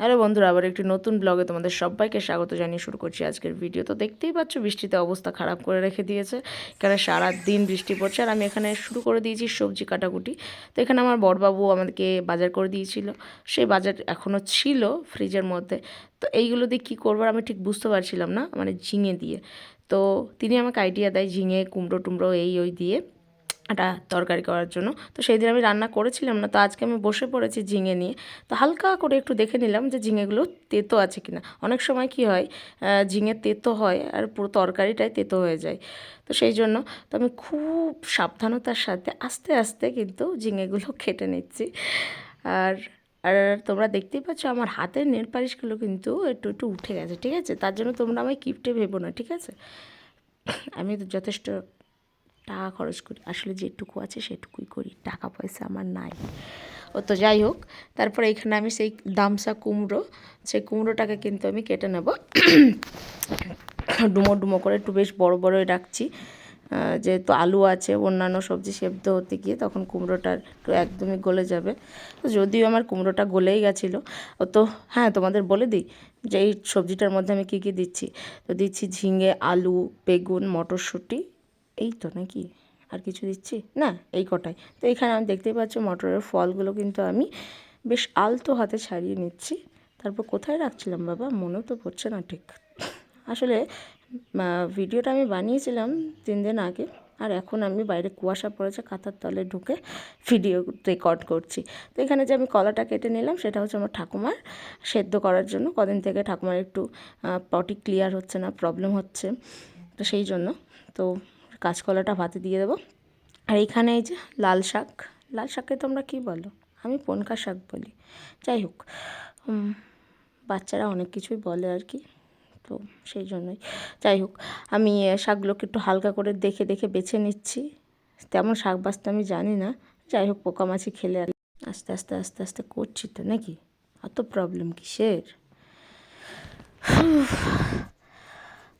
Hello বন্ধুরা, আবার একটি নতুন ব্লগে তোমাদের সবাইকে স্বাগত জানিয়ে শুরু করছি আজকের ভিডিও। তো দেখতেই পাচ্ছ বৃষ্টিতে অবস্থা খারাপ করে রেখে দিয়েছে। এখানে সারা দিন বৃষ্টি পড়ছে আর আমি এখানে শুরু করে দিয়েছি সবজি কাটাকুটি। তো এখানে আমার বড়বাবু আমাদেরকে বাজার করে দিয়েছিল, সেই বাজার এখনও ছিল ফ্রিজের মধ্যে। তো এইগুলো দিয়ে কী করবো আমি ঠিক বুঝতে পারছিলাম না, মানে ঝিঙে দিয়ে। তো তিনি আমাকে আইডিয়া দেয় ঝিঙে কুমড়ো টুমড়ো এই ওই দিয়ে একটা তরকারি করার জন্য। তো সেই দিন আমি রান্না করেছিলাম না, তো আজকে আমি বসে পড়েছি ঝিঙে নিয়ে। তো হালকা করে একটু দেখে নিলাম যে ঝিঙেগুলো তেতো আছে কিনা। অনেক সময় কি হয়, ঝিঙে তেতো হয় আর পুরো তরকারিটাই তেতো হয়ে যায়। তো সেই জন্য তো আমি খুব সাবধানতার সাথে আস্তে আস্তে কিন্তু ঝিঙেগুলো কেটে নিচ্ছি। আর আর তোমরা দেখতেই পাচ্ছ আমার হাতের নেল পালিশগুলো কিন্তু একটু একটু উঠে গেছে, ঠিক আছে? তার জন্য তোমরা আমায় কিপটে ভেবো না, ঠিক আছে? আমি তো যথেষ্ট টাকা খরচ করি, আসলে যেটুকু আছে সেটুকুই করি, টাকা পয়সা আমার নাই। ও তো যাই হোক, তারপরে এখানে আমি সেই দামসা কুমড়ো, সেই কুমড়োটাকে কিন্তু আমি কেটে নেব। ডুমো ডুমো করে একটু বেশ বড় বড়ই রাখছি, যেহেতু আলু আছে, অন্যান্য সবজি সেদ্ধ হতে গিয়ে তখন কুমড়োটা একটু একদমই গলে যাবে। তো যদিও আমার কুমড়োটা গলেই গেছিলো। ও তো হ্যাঁ, তোমাদের বলে দিই যে এই সবজিটার মধ্যে আমি কী কী দিচ্ছি। তো দিচ্ছি ঝিঙে, আলু, বেগুন, মটরশুঁটি, এই তো নাকি আর কিছু দিচ্ছি না, এই কটাই। তো এখানে আমি দেখতেই পাচ্ছি মটরের ফলগুলো কিন্তু আমি বেশ আলতো হাতে ছাড়িয়ে নিচ্ছি। তারপর কোথায় রাখছিলাম বাবা, মনেও তো পড়ছে না ঠিক। আসলে ভিডিওটা আমি বানিয়েছিলাম 3 দিন আগে, আর এখন আমি বাইরে কুয়াশা পড়েছে, কাঁথার তলে ঢুকে ভিডিও রেকর্ড করছি। তো এখানে যে আমি কলাটা কেটে নিলাম সেটা হচ্ছে আমার ঠাকুমার সেদ্ধ করার জন্য। কদিন থেকে ঠাকুমার একটু পটি ক্লিয়ার হচ্ছে না, প্রবলেম হচ্ছে, তো সেই জন্য তো কাঁচকলাটা ভাতে দিয়ে দেবো। আর এইখানে এই যে লাল শাক, লাল শাককে তোমরা কী বলো, আমি পনকা শাক বলি। যাই হোক, বাচ্চারা অনেক কিছুই বলে আর কি, তো সেই জন্যই। যাই হোক, আমি শাকগুলোকে একটু হালকা করে দেখে দেখে বেছে নিচ্ছি। তেমন শাক বাছতে আমি জানি না, যাই হোক পোকামাছি খেলে আর আস্তে আস্তে আস্তে আস্তে করছি তো নাকি, অত প্রবলেম কিসের।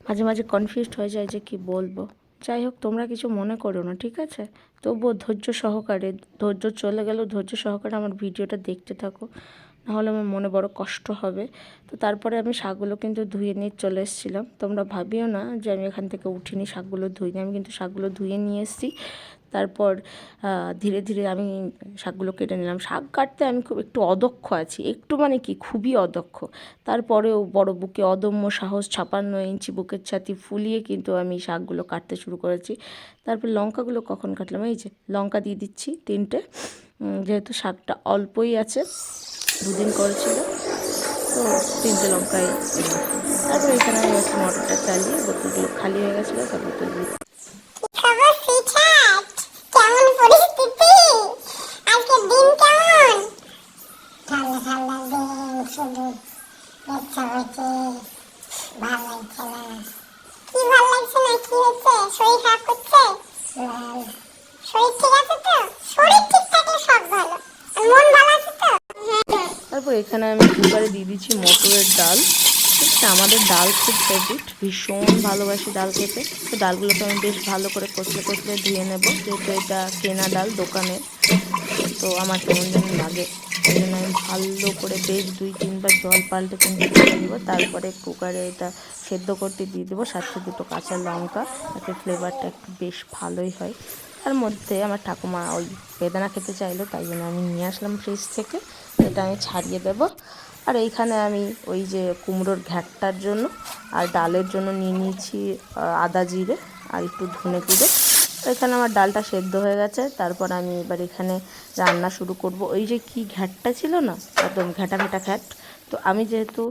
মাঝে মাঝে কনফিউজড হয়ে যায় যে কি বলবো। যাই হোক, তোমরা কিছু মনে করো না, ঠিক আছে? তবুও ধৈর্য সহকারে, ধৈর্য চলে গেলেও ধৈর্য সহকারে আমার ভিডিওটা দেখতে থাকো, নাহলে আমার মনে বড় কষ্ট হবে। তো তারপরে আমি শাকগুলো কিন্তু ধুয়ে নিয়ে চলে এসেছিলাম। তোমরা ভাবিও না যে আমি এখান থেকে উঠিনি, শাকগুলো ধুইনি, আমি কিন্তু শাকগুলো ধুয়ে নিয়ে এসেছি। তারপর ধীরে ধীরে আমি শাকগুলো কেটে নিলাম। শাক কাটতে আমি খুব একটু অদক্ষ আছি, একটু মানে কি খুবই অদক্ষ। তারপরেও বড় বুকে অদম্য সাহস, 56 ইঞ্চি বুকের ছাতি ফুলিয়ে কিন্তু আমি শাকগুলো কাটতে শুরু করেছি। তারপর লঙ্কাগুলো কখন কাটলাম, এই যে লঙ্কা দিয়ে দিচ্ছি 3টে, যেহেতু শাকটা অল্পই আছে, 2 দিন করেছিল, তো 3টে লঙ্কাই এলাম। তারপর এখানে আমি একটু মোটরটা চালিয়ে, বোতলগুলো খালি হয়ে গেছিলো, তার বোতলগুলো খবর সুইটহার্ট, কেমন পরিস্থিতি? আজকে দিন কেমন? ঠান্ডা ঠান্ডা দিন, শুধু ইচ্ছা হচ্ছে, ভাল লাগছে না। কি ভাল লাগছে না, কি হচ্ছে? শরীর খারাপ করছে? শরীর ঠিক আছে তো? শরীর ঠিক থাকলে সব ভালো। আর মন ভালো আছে তো? তারপর এখানে আমি কুকারে দিয়ে দিচ্ছি মটরের ডাল। ঠিক আছে, আমাদের ডাল খুব ফেভারিট, ভীষণ ভালোবাসি ডাল খেতে। তো ডালগুলোকে আমি বেশ ভালো করে কচলে কচলে ধুয়ে নেব, যেহেতু এটা কেনা ডাল দোকানের, তো আমার কেমন যেন লাগে। ওই জন্য আমি ভালো করে বেশ 2-3 বার জল পাল্টে কিন্তু ধুয়ে নেব। তারপরে কুকারে এটা সেদ্ধ করতে দিয়ে দেবো, সাথে 2টো কাঁচা লঙ্কা, তাতে ফ্লেভারটা একটু বেশ ভালোই হয়। তার মধ্যে আমার ঠাকুমা ওই বেদানা খেতে চাইলো, তাই জন্য আমি নিয়ে আসলাম ফ্রিজ থেকে, এটা আমি ছাড়িয়ে দেব। আর এইখানে আমি ওই যে কুমড়োর ঘ্যাটটার জন্য আর ডালের জন্য নিয়ে নিয়েছি আদা জিরে আর একটু ধনে গুঁড়ো। তো এখানে আমার ডালটা সেদ্ধ হয়ে গেছে। তারপর আমি এবার এখানে রান্না শুরু করব। ওই যে কি ঘ্যাটটা ছিল না, একদম ঘ্যাটা ঘ্যাটা ঘ্যাট। তো আমি যেহেতু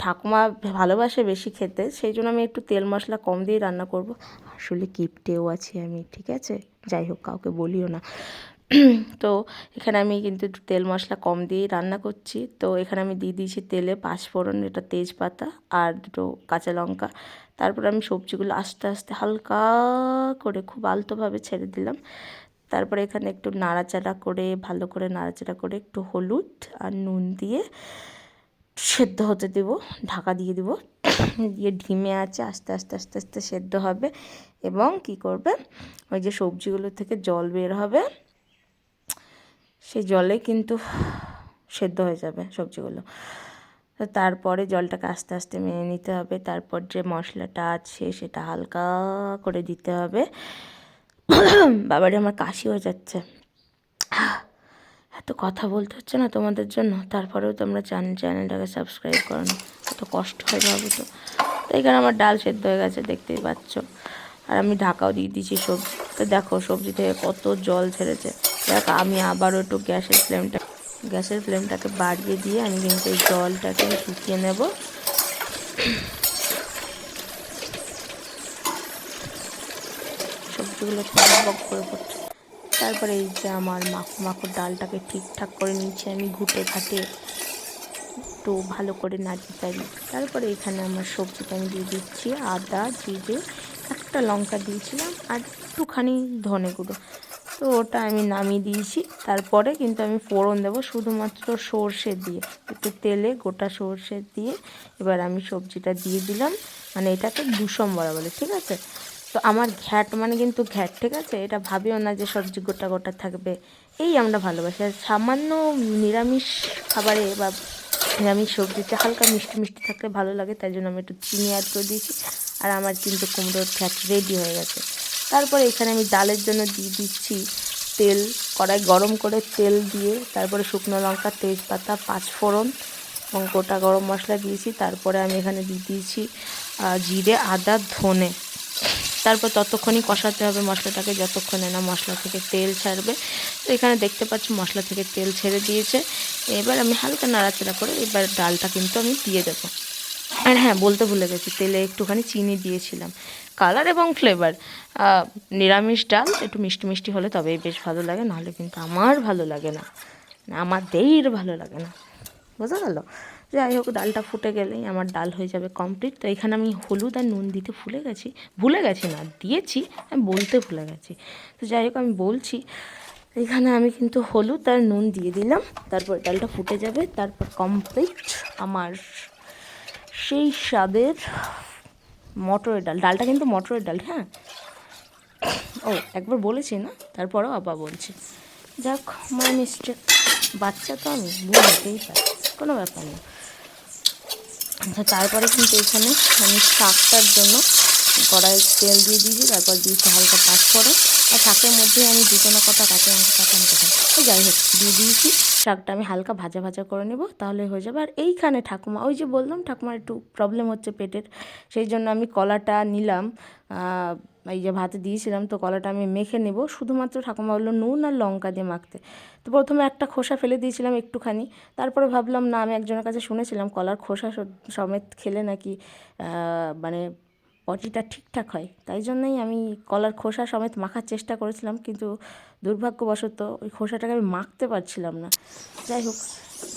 ঠাকুমা ভালোবাসে বেশি খেতে, সেই জন্য আমি একটু তেল মশলা কম দিয়ে রান্না করব। আসলে কিপটেও আছি আমি, ঠিক আছে? যাই হোক, কাউকে বলিও না। তো এখানে আমি কিন্তু একটু তেল মশলা কম দিয়েই রান্না করছি। তো এখানে আমি দিয়ে দিয়েছি তেলে 5 ফোড়ন, এটা তেজপাতা আর 2টো কাঁচা লঙ্কা। তারপর আমি সবজিগুলো আস্তে আস্তে হালকা করে খুব আলতোভাবে ছেড়ে দিলাম। তারপরে এখানে একটু নাড়াচাড়া করে, ভালো করে নাড়াচাড়া করে একটু হলুদ আর নুন দিয়ে সেদ্ধ হতে দেব, ঢাকা দিয়ে দেব, দিয়ে ধিমে আছে আস্তে আস্তে আস্তে আস্তে সেদ্ধ হবে। এবং কি করবে, ওই যে সবজিগুলো থেকে জল বের হবে, সেই জলে কিন্তু সেদ্ধ হয়ে যাবে সবজিগুলো। তো তারপরে জলটাকে আস্তে আস্তে মেনে নিতে হবে। তারপর যে মশলাটা আছে সেটা হালকা করে দিতে হবে। বাবারে আমার কাশি হয়ে যাচ্ছে, এত কথা বলতে হচ্ছে না তোমাদের জন্য, তারপরেও তোমরা চ্যানেলটাকে সাবস্ক্রাইব করো না, এত কষ্ট হয় ভাবো তো। তো এখানে আমার ডাল সেদ্ধ হয়ে গেছে দেখতেই পাচ্ছ, আর আমি ঢাকাও দিয়ে দিয়েছি সবজি। তো দেখো সবজি থেকে কত জল ছেড়েছে। দেখ আমি আবারও একটু গ্যাসের ফ্লেমটাকে বাড়িয়ে দিয়ে আমি কিন্তু এই জলটাকে শুকিয়ে নেব। সবজিগুলো টক করে পড়ছে। তারপরে এই যে আমার মাখো ডালটাকে ঠিকঠাক করে নিচ্ছি আমি ঘুটে ঘাটে, একটু ভালো করে নাড়িয়ে চাড়িয়ে। তারপরে এখানে আমার সবজিটা আমি দিয়ে দিচ্ছি আদা জিরে, একটা লঙ্কা দিয়েছিলাম আর একটুখানি ধনে গুঁড়ো, তো ওটা আমি নামিয়ে দিয়েছি। তারপরে কিন্তু আমি ফোড়ন দেবো শুধুমাত্র সর্ষে দিয়ে, একটু তেলে গোটা সর্ষে দিয়ে এবার আমি সবজিটা দিয়ে দিলাম। মানে এটাকে দুসম্বরা বলে, ঠিক আছে? তো আমার ঘ্যাট মানে কিন্তু ঘ্যাট, ঠিক আছে? এটা ভাবিও না যে সবজি গোটা গোটা থাকবে, এই আমরা ভালোবাসি। আর সামান্য নিরামিষ খাবারে বা নিরামিষ সবজিতে হালকা মিষ্টি মিষ্টি থাকলে ভালো লাগে, তাই জন্য আমি একটু চিনি অ্যাড করে দিয়েছি। আর আমার কিন্তু কুমড়োর ঘ্যাট রেডি হয়ে গেছে। তারপরে এখানে আমি ডালের জন্য দিয়ে দিচ্ছি তেল, কড়াই গরম করে তেল দিয়ে তারপরে শুকনো লঙ্কা তেজপাতা পাঁচফোড়ন এবং গোটা গরম মশলা দিয়েছি। তারপরে আমি এখানে দিয়ে দিয়েছি জিরে আদা ধনে। তারপর ততক্ষণই কষাতে হবে মশলাটাকে যতক্ষণে না মশলা থেকে তেল ছাড়বে। তো এখানে দেখতে পাচ্ছি মশলা থেকে তেল ছেড়ে দিয়েছে। এবার আমি হালকা নাড়াচাড়া করে এবার ডালটা কিন্তু আমি দিয়ে দেবো। আর হ্যাঁ, বলতে ভুলে গেছি, তেলে একটুখানি চিনি দিয়েছিলাম, কালার এবং ফ্লেভার। নিরামিষ ডাল একটু মিষ্টি মিষ্টি হলে তবেই বেশ ভালো লাগে, নাহলে কিন্তু আমার ভালো লাগে না, আমাদের ভালো লাগে না, বোঝা গেল? যাই হোক, ডালটা ফুটে গেলেই আমার ডাল হয়ে যাবে কমপ্লিট। তো এখানে আমি হলুদ আর নুন দিতে ভুলে গেছি না, দিয়েছি, আমি বলতে ভুলে গেছি। তো যাই হোক আমি বলছি, এখানে আমি কিন্তু হলুদ আর নুন দিয়ে দিলাম। তারপর ডালটা ফুটে যাবে, তারপর কমপ্লিট আমার সেই স্বাদের মটরের ডাল। ডালটা কিন্তু মটরের ডাল, হ্যাঁ। ও একবার বলেছি না, তারপরেও আবার বলছি। যাক, মাই মিস্টেক, বাচ্চা তো আমি, ভুল হতেই পারে, কোনো ব্যাপার না। তারপরে কিন্তু এখানে আমি শাকটার জন্য কড়াইয়ে তেল দিয়ে দিয়েছি, তারপর দিয়েছি হালকা পাঁচফোড়ন, আর শাকের মধ্যে আমি দুটো না কটা কাঁচা লঙ্কা যাই হোক দিয়ে দিয়েছি। শাকটা আমি হালকা ভাজা ভাজা করে নেব, তাহলে হয়ে যাবে। আর এইখানে ঠাকুমা, ওই যে বললাম ঠাকুমার একটু প্রবলেম হচ্ছে পেটের, সেই জন্য আমি কলাটা নিলাম, এই যে ভাতে দিয়েছিলাম, তো কলাটা আমি মেখে নেব। শুধুমাত্র ঠাকুমা বললো নুন আর লঙ্কা দিয়ে মাখতে। তো প্রথমে একটা খোসা ফেলে দিয়েছিলাম একটুখানি, তারপরে ভাবলাম না, আমি একজনের কাছে শুনেছিলাম কলার খোসা সমেত খেলে নাকি মানে পটিটা ঠিকঠাক হয়, তাই জন্যই আমি কলার খোসা সমেত মাখার চেষ্টা করেছিলাম, কিন্তু দুর্ভাগ্যবশত ওই খোসাটাকে আমি মাখতে পারছিলাম না। যাই হোক,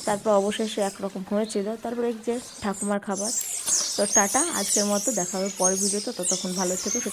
তারপর অবশেষে একরকম হয়েছিল। তারপরে এই যে ঠাকুমার খাবার। তো টাটা, আজকের মতো দেখা হবে পরের ভিডিওতে, ততক্ষণ ভালো থেকো।